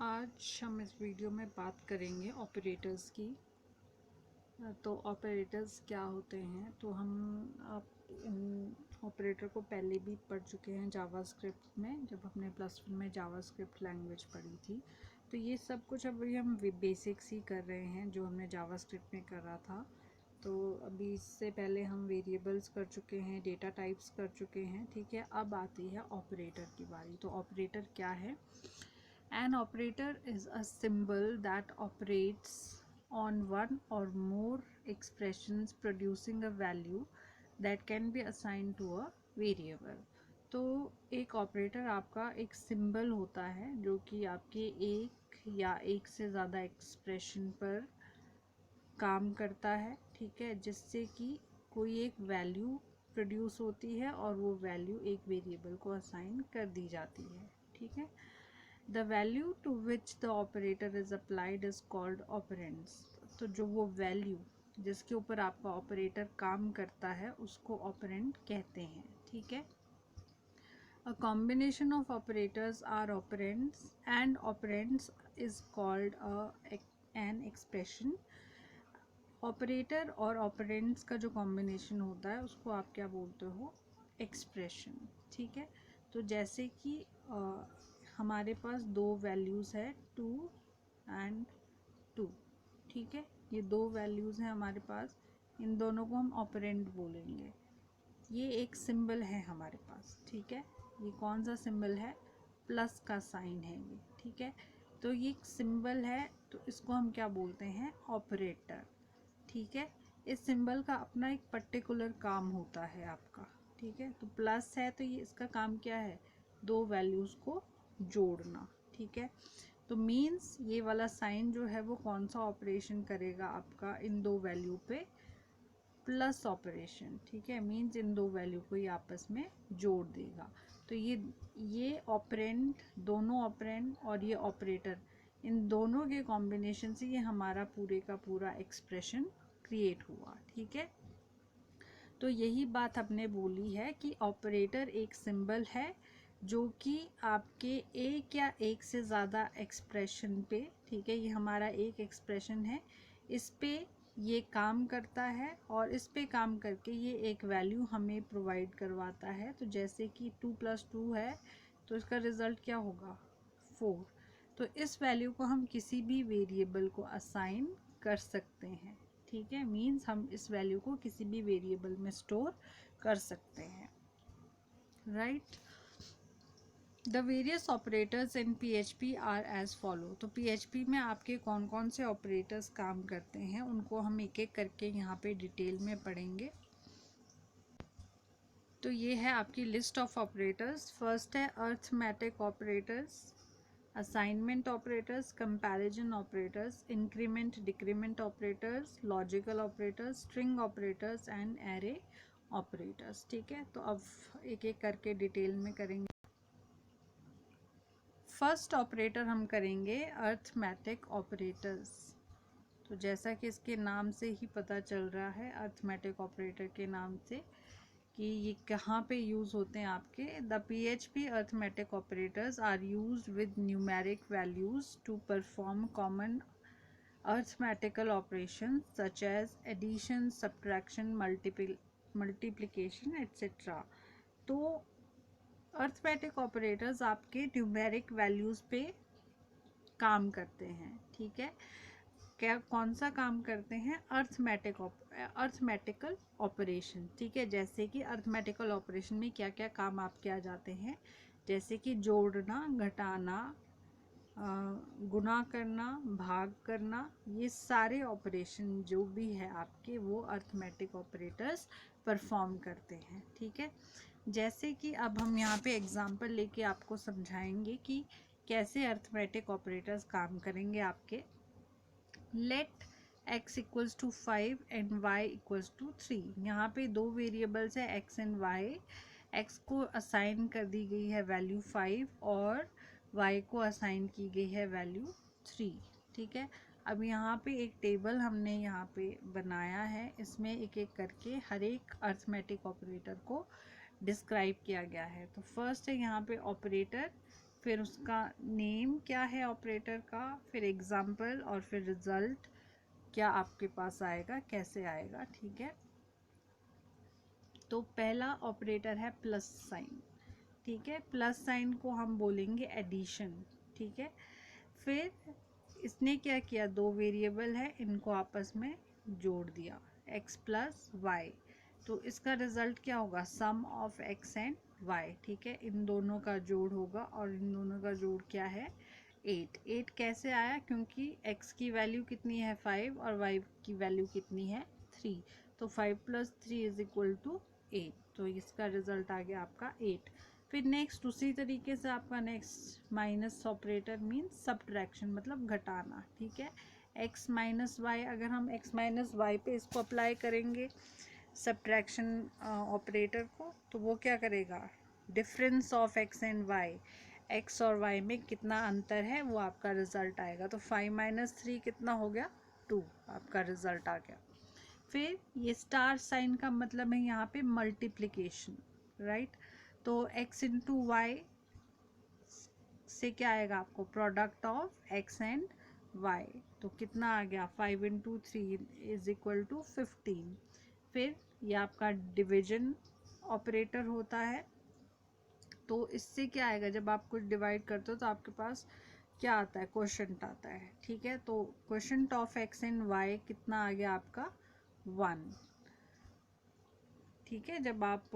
आज हम इस वीडियो में बात करेंगे ऑपरेटर्स की। तो ऑपरेटर्स क्या होते हैं, तो हम आप इन ऑपरेटर को पहले भी पढ़ चुके हैं जावास्क्रिप्ट में, जब हमने +1 में जावास्क्रिप्ट लैंग्वेज पढ़ी थी। तो ये सब कुछ अभी हम बेसिक्स ही कर रहे हैं जो हमने जावास्क्रिप्ट में करा था। तो अभी इससे पहले हम वेरिएबल्स कर चुके हैं, डेटा टाइप्स कर चुके हैं, ठीक है। अब आती है ऑपरेटर की बारी। तो ऑपरेटर क्या है? An operator is a symbol that operates on one or more expressions producing a value that can be assigned to a variable. तो एक ऑपरेटर आपका एक सिंबल होता है जो कि आपके एक या एक से ज़्यादा एक्सप्रेशन पर काम करता है, ठीक है, जिससे कि कोई एक वैल्यू प्रोड्यूस होती है और वो वैल्यू एक वेरिएबल को असाइन कर दी जाती है, ठीक है। The value to which the operator is applied is called operands. तो जो वो वैल्यू जिसके ऊपर आपका ऑपरेटर काम करता है उसको ऑपरेंड कहते हैं, ठीक है। A combination of operators are operands and operands is called an expression. Operator और ऑपरेंड्स का जो कॉम्बिनेशन होता है उसको आप क्या बोलते हो? एक्सप्रेशन, ठीक है। तो जैसे कि हमारे पास दो वैल्यूज़ है 2 एंड 2, ठीक है। ये दो वैल्यूज़ हैं हमारे पास, इन दोनों को हम ऑपरेंड बोलेंगे। ये एक सिंबल है हमारे पास, ठीक है। ये कौन सा सिंबल है? प्लस का साइन है ये, ठीक है। तो ये एक सिंबल है, तो इसको हम क्या बोलते हैं? ऑपरेटर, ठीक है। इस सिंबल का अपना एक पर्टिकुलर काम होता है आपका, ठीक है। तो प्लस है तो ये इसका काम क्या है? दो वैल्यूज़ को जोड़ना, ठीक है। तो मीन्स ये वाला साइन जो है वो कौन सा ऑपरेशन करेगा आपका? इन दो वैल्यू पे प्लस ऑपरेशन, ठीक है। मीन्स इन दो वैल्यू को ये आपस में जोड़ देगा। तो ये ऑपरेंड, दोनों ऑपरेंड और ये ऑपरेटर, इन दोनों के कॉम्बिनेशन से ये हमारा पूरे का पूरा एक्सप्रेशन क्रिएट हुआ, ठीक है। तो यही बात हमने बोली है कि ऑपरेटर एक सिंबल है जो कि आपके एक या एक से ज़्यादा एक्सप्रेशन पे, ठीक है, ये हमारा एक एक्सप्रेशन है, इस पे ये काम करता है और इस पे काम करके ये एक वैल्यू हमें प्रोवाइड करवाता है। तो जैसे कि 2 + 2 है तो इसका रिज़ल्ट क्या होगा? 4। तो इस वैल्यू को हम किसी भी वेरिएबल को असाइन कर सकते हैं, ठीक है। मीन्स हम इस वैल्यू को किसी भी वेरिएबल में स्टोर कर सकते हैं, right. The various operators in PHP are as follow. तो PHP में आपके कौन कौन से ऑपरेटर्स काम करते हैं उनको हम एक एक करके यहाँ पे डिटेल में पढ़ेंगे। तो ये है आपकी लिस्ट ऑफ ऑपरेटर्स। फर्स्ट है arithmetic operators, assignment operators, comparison operators, increment decrement operators, logical operators, string operators and array operators, ठीक है। तो अब एक एक करके डिटेल में करेंगे। फर्स्ट ऑपरेटर हम करेंगे अर्थमेटिक ऑपरेटर्स। तो जैसा कि इसके नाम से ही पता चल रहा है, अर्थमेटिक ऑपरेटर के नाम से, कि ये कहाँ पे यूज़ होते हैं आपके। The PHP arithmetic operators are used with numeric values to perform common arithmetical operation such as addition, subtraction, multiplication etcetera. तो अर्थमेटिक ऑपरेटर्स आपके न्यूमेरिक वैल्यूज़ पे काम करते हैं, ठीक है। क्या कौन सा काम करते हैं? अर्थमेटिकल ऑपरेशन, ठीक है। जैसे कि अर्थमेटिकल ऑपरेशन में क्या क्या काम आपके आ जाते हैं? जैसे कि जोड़ना, घटाना, गुणा करना, भाग करना, ये सारे ऑपरेशन जो भी है आपके वो अर्थमेटिक ऑपरेटर्स परफॉर्म करते हैं, ठीक है। जैसे कि अब हम यहाँ पे एग्जांपल लेके आपको समझाएंगे कि कैसे अर्थमेटिक ऑपरेटर्स काम करेंगे आपके। Let x equals to 5 and y equals to 3। यहाँ पे दो वेरिएबल्स है x एंड y। x को असाइन कर दी गई है वैल्यू 5 और y को असाइन की गई है वैल्यू 3, ठीक है। अब यहाँ पे एक टेबल हमने यहाँ पे बनाया है, इसमें एक एक करके हर एक अर्थमेटिक ऑपरेटर को डिस्क्राइब किया गया है। तो फर्स्ट है यहाँ पे ऑपरेटर, फिर उसका नेम क्या है ऑपरेटर का, फिर एग्जाम्पल और फिर रिजल्ट क्या आपके पास आएगा, कैसे आएगा। ठीक है, तो पहला ऑपरेटर है प्लस साइन। ठीक है, प्लस साइन को हम बोलेंगे एडिशन। ठीक है, फिर इसने क्या किया, दो वेरिएबल है इनको आपस में जोड़ दिया, x प्लस वाई, तो इसका रिजल्ट क्या होगा, सम ऑफ x एंड y। ठीक है, इन दोनों का जोड़ होगा और इन दोनों का जोड़ क्या है, 8। 8 कैसे आया, क्योंकि x की वैल्यू कितनी है 5 और y की वैल्यू कितनी है 3, तो 5 प्लस 3 इज इक्वल टू 8, तो इसका रिजल्ट आ गया आपका 8। फिर नेक्स्ट उसी तरीके से आपका next minus operator means subtraction, मतलब घटाना। ठीक है, x माइनस वाई, अगर हम x माइनस वाई पे इसको अप्लाई करेंगे सब्ट्रैक्शन ऑपरेटर को, तो वो क्या करेगा, difference of x and y, x और y में कितना अंतर है वो आपका रिजल्ट आएगा। तो 5 माइनस 3 कितना हो गया, 2, आपका रिजल्ट आ गया। फिर ये स्टार साइन का मतलब है यहाँ पे मल्टीप्लिकेशन, राइट। तो x इंटू वाई से क्या आएगा आपको, product of x and y, तो कितना आ गया, 5 इंटू 3 इज इक्वल टू 15। फिर ये आपका डिवीजन ऑपरेटर होता है, तो इससे क्या आएगा, जब आप कुछ डिवाइड करते हो तो आपके पास क्या आता है, क्वोशंट आता है। ठीक है, तो quotient of x and y कितना आ गया आपका, 1। ठीक है, जब आप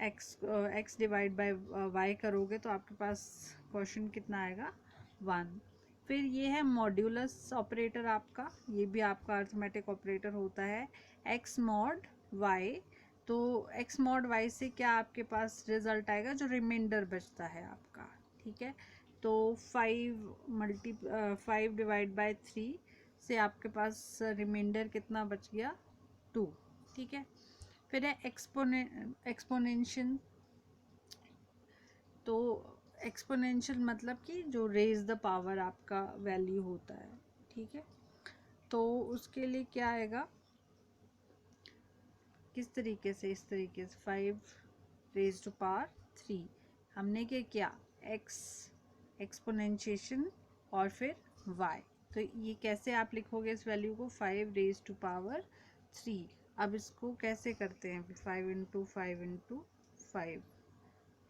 x डिवाइड बाय y करोगे तो आपके पास क्वेश्चन कितना आएगा, 1। फिर ये है मॉड्यूलस ऑपरेटर आपका, ये भी आपका अर्थमेटिक ऑपरेटर होता है, x मॉड y, तो x मॉड y से क्या आपके पास रिजल्ट आएगा, जो रिमाइंडर बचता है आपका। ठीक है, तो 5 डिवाइड बाय 3 से आपके पास रिमाइंडर कितना बच गया, 2। ठीक है, फिर है एक्सपोनेंशियल, तो एक्सपोनेंशियल मतलब कि जो रेज द पावर आपका वैल्यू होता है। ठीक है, तो उसके लिए क्या आएगा, किस तरीके से, इस तरीके से 5 रेज टू पावर 3, हमने क्या किया, एक्स एक्सपोनेंशिएशन और फिर y, तो ये कैसे आप लिखोगे इस वैल्यू को, 5 रेज टू पावर 3। अब इसको कैसे करते हैं, 5 इंटू 5 इंटू 5।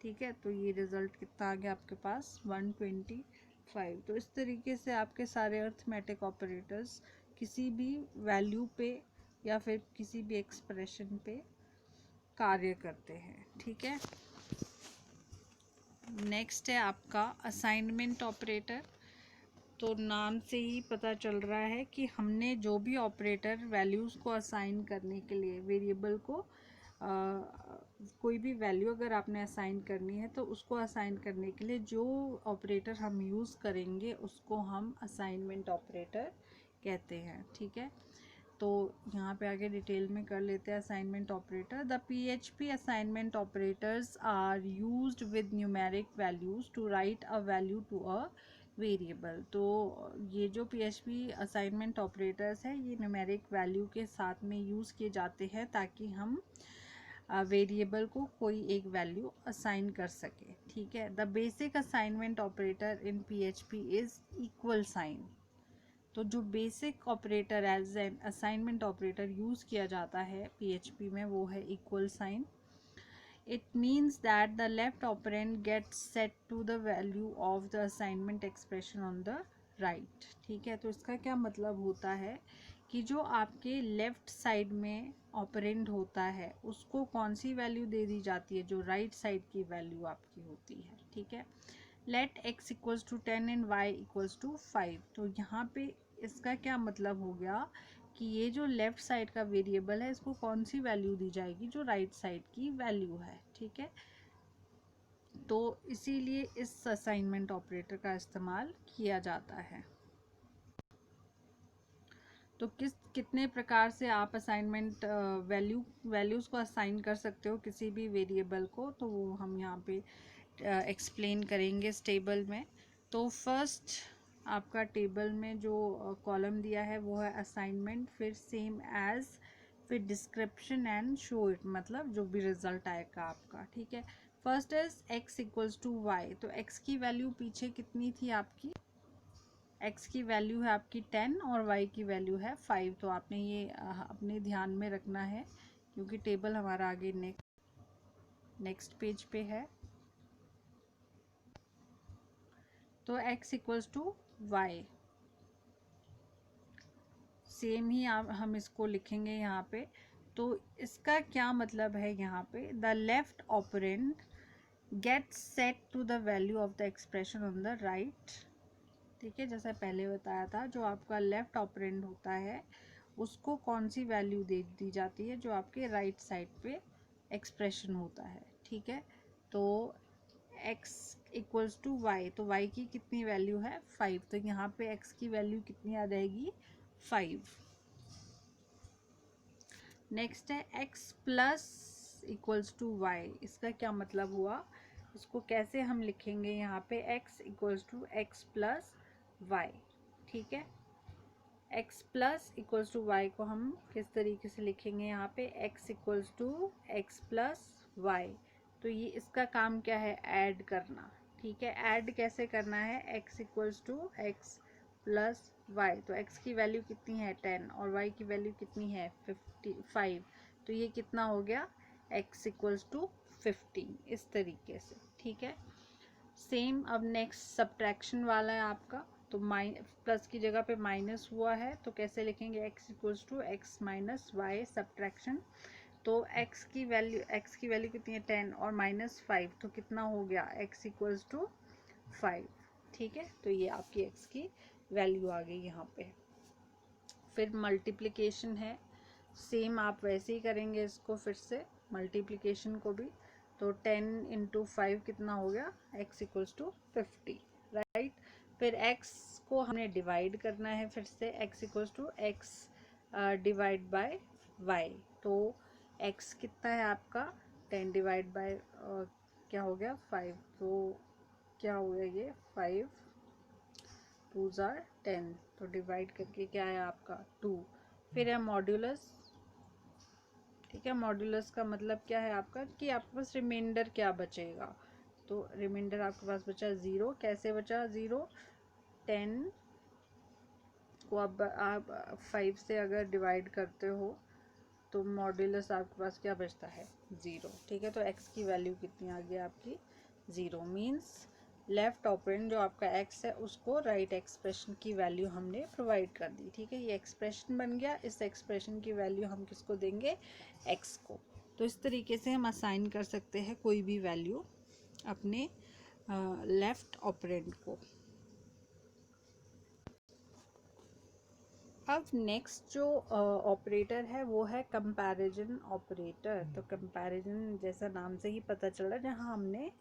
ठीक है, तो ये रिज़ल्ट कितना आ गया आपके पास, 125। तो इस तरीके से आपके सारे अर्थमेटिक ऑपरेटर्स किसी भी वैल्यू पे या फिर किसी भी एक्सप्रेशन पे कार्य करते हैं। ठीक है, नेक्स्ट है आपका असाइनमेंट ऑपरेटर। तो नाम से ही पता चल रहा है कि हमने जो भी ऑपरेटर वैल्यूज़ को असाइन करने के लिए, वेरिएबल को कोई भी वैल्यू अगर आपने असाइन करनी है तो उसको असाइन करने के लिए जो ऑपरेटर हम यूज़ करेंगे उसको हम असाइनमेंट ऑपरेटर कहते हैं। ठीक है, तो यहाँ पे आगे डिटेल में कर लेते हैं assignment operator. The PHP assignment operators are used with numeric values to write a value to a variable. तो ये जो PHP असाइनमेंट ऑपरेटर्स है ये न्यूमेरिक वैल्यू के साथ में यूज़ किए जाते हैं ताकि हम वेरिएबल को कोई एक वैल्यू असाइन कर सके। ठीक है, the basic assignment operator in PHP is equal sign. तो जो basic operator as an assignment operator use किया जाता है PHP में वो है equal sign. It means that the left operand gets set to the value of the assignment expression on the right. ठीक है, तो इसका क्या मतलब होता है कि जो आपके लेफ्ट साइड में ऑपरेंड होता है उसको कौन सी वैल्यू दे दी जाती है, जो राइट साइड की वैल्यू आपकी होती है। ठीक है, let x equals to 10 and y equals to 5। तो यहाँ पे इसका क्या मतलब हो गया कि ये जो लेफ़्ट साइड का वेरिएबल है इसको कौन सी वैल्यू दी जाएगी, जो राइट साइड की वैल्यू है। ठीक है, तो इसीलिए इस असाइनमेंट ऑपरेटर का इस्तेमाल किया जाता है। तो कितने प्रकार से आप असाइनमेंट वैल्यूज़ को असाइन कर सकते हो किसी भी वेरिएबल को, तो वो हम यहाँ पे एक्सप्लेन करेंगे इस टेबल में। तो फर्स्ट आपका टेबल में जो कॉलम दिया है वो है असाइनमेंट, फिर सेम एज, फिर डिस्क्रिप्शन एंड शो इट, मतलब जो भी रिज़ल्ट आएगा आपका। ठीक है, first is x equals to y, तो x की वैल्यू पीछे कितनी थी आपकी, x की वैल्यू है आपकी 10 और y की वैल्यू है 5। तो आपने ये अपने ध्यान में रखना है क्योंकि टेबल हमारा आगे नेक्स्ट पेज पे है। तो x equals to Y, same ही हम इसको लिखेंगे यहाँ पे। तो इसका क्या मतलब है, यहाँ पे the left operand gets set to the value of the expression on the right. ठीक है, जैसा पहले बताया था, जो आपका लेफ्ट ऑपरेंड होता है उसको कौन सी वैल्यू दे दी जाती है, जो आपके राइट साइड पे एक्सप्रेशन होता है। ठीक है, तो x इक्वल्स टू वाई, तो y की कितनी वैल्यू है 5, तो यहाँ पे x की वैल्यू कितनी आ जाएगी 5। नेक्स्ट है x plus equals to y, इसका क्या मतलब हुआ, इसको कैसे हम लिखेंगे, यहाँ पे x equals to x plus y. ठीक है, x plus equals to y को हम किस तरीके से लिखेंगे, यहाँ पे x equals to x plus y. तो ये इसका काम क्या है, ऐड करना। ठीक है, ऐड कैसे करना है, x equals to x plus y, तो x की वैल्यू कितनी है 10 और y की वैल्यू कितनी है 5। तो ये कितना हो गया, x इक्वल्स टू 15, इस तरीके से। ठीक है, सेम अब नेक्स्ट सब्ट्रैक्शन वाला है आपका। तो प्लस की जगह पे माइनस हुआ है, तो कैसे लिखेंगे, x equals to x minus y subtraction. तो x की वैल्यू कितनी है 10 और -5, तो कितना हो गया, x इक्वल्स टू 5। ठीक है, तो ये आपकी x की वैल्यू आ गई यहाँ पे। फिर मल्टीप्लिकेशन है, सेम आप वैसे ही करेंगे इसको, फिर से मल्टीप्लिकेशन को भी। तो 10 इंटू 5 कितना हो गया, x इक्वल्स टू 50, राइट। फिर x को हमने डिवाइड करना है, फिर से x equals to x divide by y। तो x कितना है आपका 10 डिवाइड बाय क्या हो गया 5, तो क्या हो गया ये 5 2s are 10, तो डिवाइड करके क्या है आपका 2। फिर है मॉड्यूलस। ठीक है, मॉड्यूलस का मतलब क्या है आपका, कि आपके पास रिमाइंडर क्या बचेगा, तो रिमाइंडर आपके पास बचा 0। कैसे बचा 0, 10 को अब आप 5 से अगर डिवाइड करते हो तो मॉड्यूलस आपके पास क्या बचता है 0। ठीक है, तो x की वैल्यू कितनी आ गई आपकी 0, मीन्स लेफ्ट ऑपरेंड जो आपका x है उसको राइट एक्सप्रेशन की वैल्यू हमने प्रोवाइड कर दी। ठीक है, ये एक्सप्रेशन बन गया, इस एक्सप्रेशन की वैल्यू हम किसको देंगे, x को। तो इस तरीके से हम असाइन कर सकते हैं कोई भी वैल्यू अपने लेफ्ट ऑपरेंड को। अब नेक्स्ट जो ऑपरेटर है वो है कंपैरिजन ऑपरेटर। तो कंपैरिजन जैसा नाम से ही पता चल रहा है, जहाँ हमने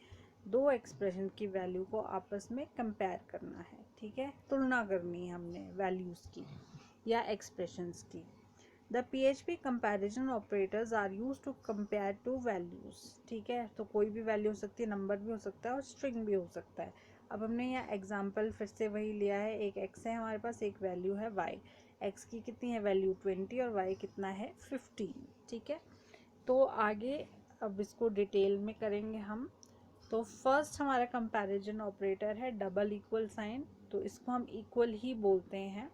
दो एक्सप्रेशन की वैल्यू को आपस में कंपेयर करना है। ठीक है, तुलना करनी है हमने वैल्यूज़ की या एक्सप्रेशंस की। The PHP comparison operators are use to compare two values. ठीक है, तो कोई भी वैल्यू हो सकती है, नंबर भी हो सकता है और स्ट्रिंग भी हो सकता है। अब हमने यहाँ एग्जाम्पल फिर से वही लिया है, एक x है हमारे पास, एक वैल्यू है y। x की कितनी है वैल्यू 20 और y कितना है 15। ठीक है, तो आगे अब इसको डिटेल में करेंगे हम। तो फर्स्ट हमारा कंपैरिजन ऑपरेटर है डबल इक्वल साइन, तो इसको हम इक्वल ही बोलते हैं।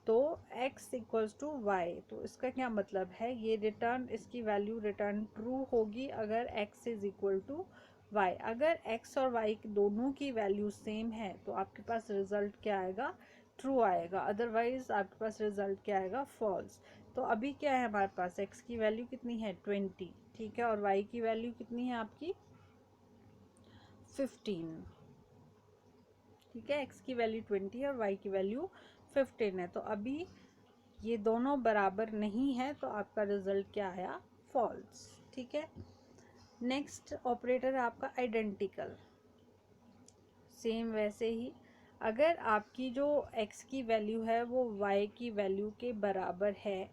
तो x इक्वल्स टू वाई, तो इसका क्या मतलब है, ये रिटर्न, इसकी वैल्यू रिटर्न ट्रू होगी अगर x is equal to y. अगर x और y दोनों की वैल्यू सेम है तो आपके पास रिजल्ट क्या आएगा, ट्रू आएगा, अदरवाइज आपके पास रिजल्ट क्या आएगा, फॉल्स। तो अभी क्या है हमारे पास, x की वैल्यू कितनी है 20, ठीक है, और y की वैल्यू कितनी है आपकी 15। ठीक है, x की वैल्यू 20 और y की वैल्यू 15 है। तो अभी ये दोनों बराबर नहीं है, तो आपका रिजल्ट क्या आया, फॉल्स। ठीक है, नेक्स्ट ऑपरेटर है आपका आइडेंटिकल। सेम वैसे ही अगर आपकी जो x की वैल्यू है वो y की वैल्यू के बराबर है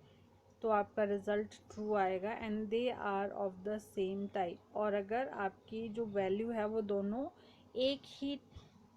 तो आपका रिजल्ट ट्रू आएगा, and they are of the same type. और अगर आपकी जो वैल्यू है वो दोनों एक ही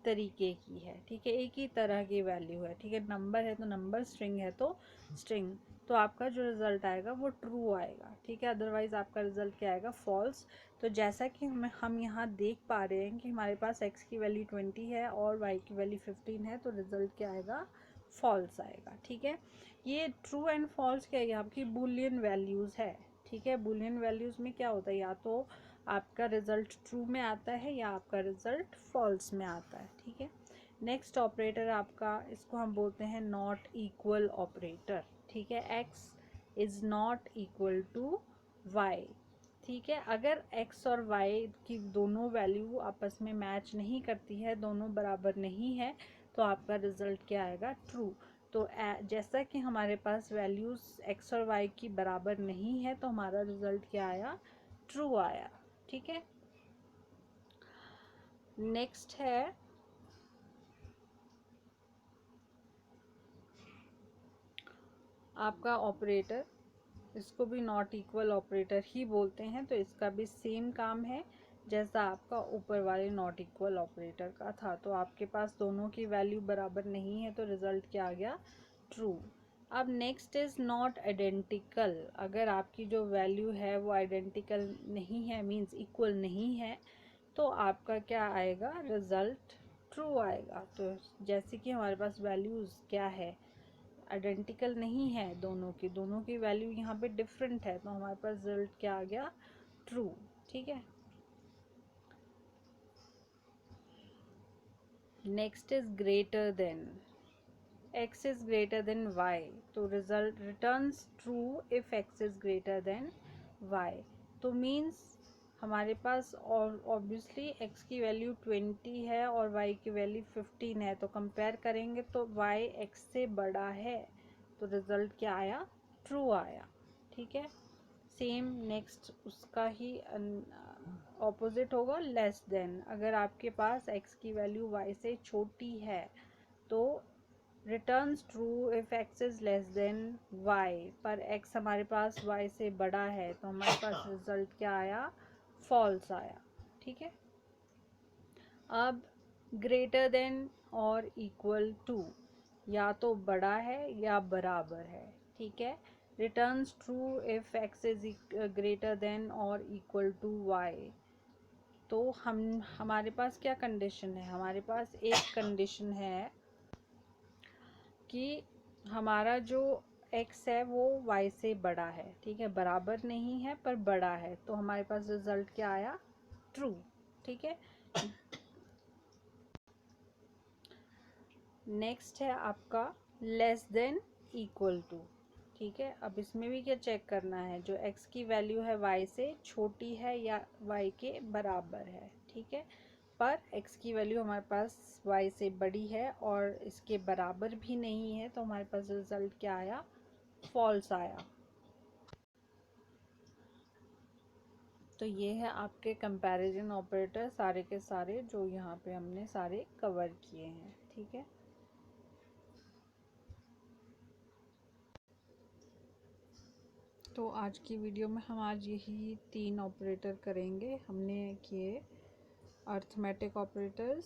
तरीके की है, ठीक है, एक ही तरह की वैल्यू है, ठीक है, नंबर है तो नंबर, स्ट्रिंग है तो स्ट्रिंग, तो आपका जो रिज़ल्ट आएगा वो ट्रू आएगा, ठीक है। अदरवाइज़ आपका रिज़ल्ट क्या आएगा, फॉल्स। तो जैसा कि हम यहाँ देख पा रहे हैं कि हमारे पास x की वैल्यू 20 है और y की वैल्यू 15 है, तो रिज़ल्ट क्या आएगा, फॉल्स आएगा, ठीक है। ये ट्रू एंड फॉल्स क्या है, आपकी बूलियन वैल्यूज़ है, ठीक है। बूलियन वैल्यूज़ में क्या होता है, या तो आपका रिज़ल्ट ट्रू में आता है या आपका रिज़ल्ट फॉल्स में आता है, ठीक है। नेक्स्ट ऑपरेटर आपका, इसको हम बोलते हैं नॉट इक्वल ऑपरेटर, ठीक है। x is not equal to y, ठीक है। अगर x और y की दोनों वैल्यू आपस में मैच नहीं करती है, दोनों बराबर नहीं है, तो आपका रिज़ल्ट क्या आएगा, ट्रू। तो जैसा कि हमारे पास वैल्यूज़ x और y की बराबर नहीं है, तो हमारा रिज़ल्ट क्या आया, ट्रू आया, ठीक है। नेक्स्ट है आपका ऑपरेटर, इसको भी नॉट इक्वल ऑपरेटर ही बोलते हैं। तो इसका भी सेम काम है जैसा आपका ऊपर वाले नॉट इक्वल ऑपरेटर का था। तो आपके पास दोनों की वैल्यू बराबर नहीं है, तो रिज़ल्ट क्या आ गया, ट्रू। अब नेक्स्ट इज़ नॉट आइडेंटिकल। अगर आपकी जो वैल्यू है वो आइडेंटिकल नहीं है, मीन्स इक्वल नहीं है, तो आपका क्या आएगा, रिज़ल्ट ट्रू आएगा। तो जैसे कि हमारे पास वैल्यूज़ क्या है, आइडेंटिकल नहीं है, दोनों की वैल्यू यहाँ पे डिफरेंट है, तो हमारे पास रिजल्ट क्या आ गया, ट्रू, ठीक है। Next is greater than, x is greater than y, तो result returns true if x is greater than y। तो मीन्स हमारे पास और ऑब्वियसली x की वैल्यू 20 है और y की वैल्यू 15 है, तो कंपेयर करेंगे तो y x से बड़ा है, तो रिज़ल्ट क्या आया, ट्रू आया, ठीक है। सेम नेक्स्ट उसका ही ऑपोजिट होगा, लेस देन। अगर आपके पास x की वैल्यू y से छोटी है, तो returns true if x is less than y, पर x हमारे पास y से बड़ा है, तो हमारे पास रिज़ल्ट क्या आया, फॉल्स आया, ठीक है। अब ग्रेटर देन और इक्वल टू, या तो बड़ा है या बराबर है, ठीक है। Returns true if x is greater than और इक्वल टू y। तो हमारे पास क्या कंडीशन है, हमारे पास एक कंडीशन है कि हमारा जो x है वो y से बड़ा है, ठीक है, बराबर नहीं है पर बड़ा है, तो हमारे पास रिजल्ट क्या आया, ट्रू, ठीक है। नेक्स्ट है आपका लेस देन इक्वल टू, ठीक है। अब इसमें भी क्या चेक करना है, जो x की वैल्यू है y से छोटी है या y के बराबर है, ठीक है। पर x की वैल्यू हमारे पास y से बड़ी है और इसके बराबर भी नहीं है, तो हमारे पास रिजल्ट क्या आया, फॉल्स आया। तो ये है आपके कंपैरिजन ऑपरेटर सारे के सारे, जो यहाँ पे हमने सारे कवर किए हैं, ठीक है। तो आज की वीडियो में हम आज यही 3 ऑपरेटर करेंगे। हमने किए अर्थमेटिक ऑपरेटर्स,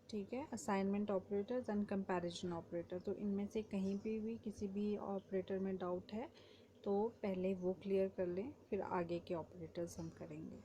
ठीक है, assignment operators and comparison operator. तो इनमें से कहीं पे भी किसी भी ऑपरेटर में डाउट है तो पहले वो क्लियर कर लें, फिर आगे के ऑपरेटर्स हम करेंगे।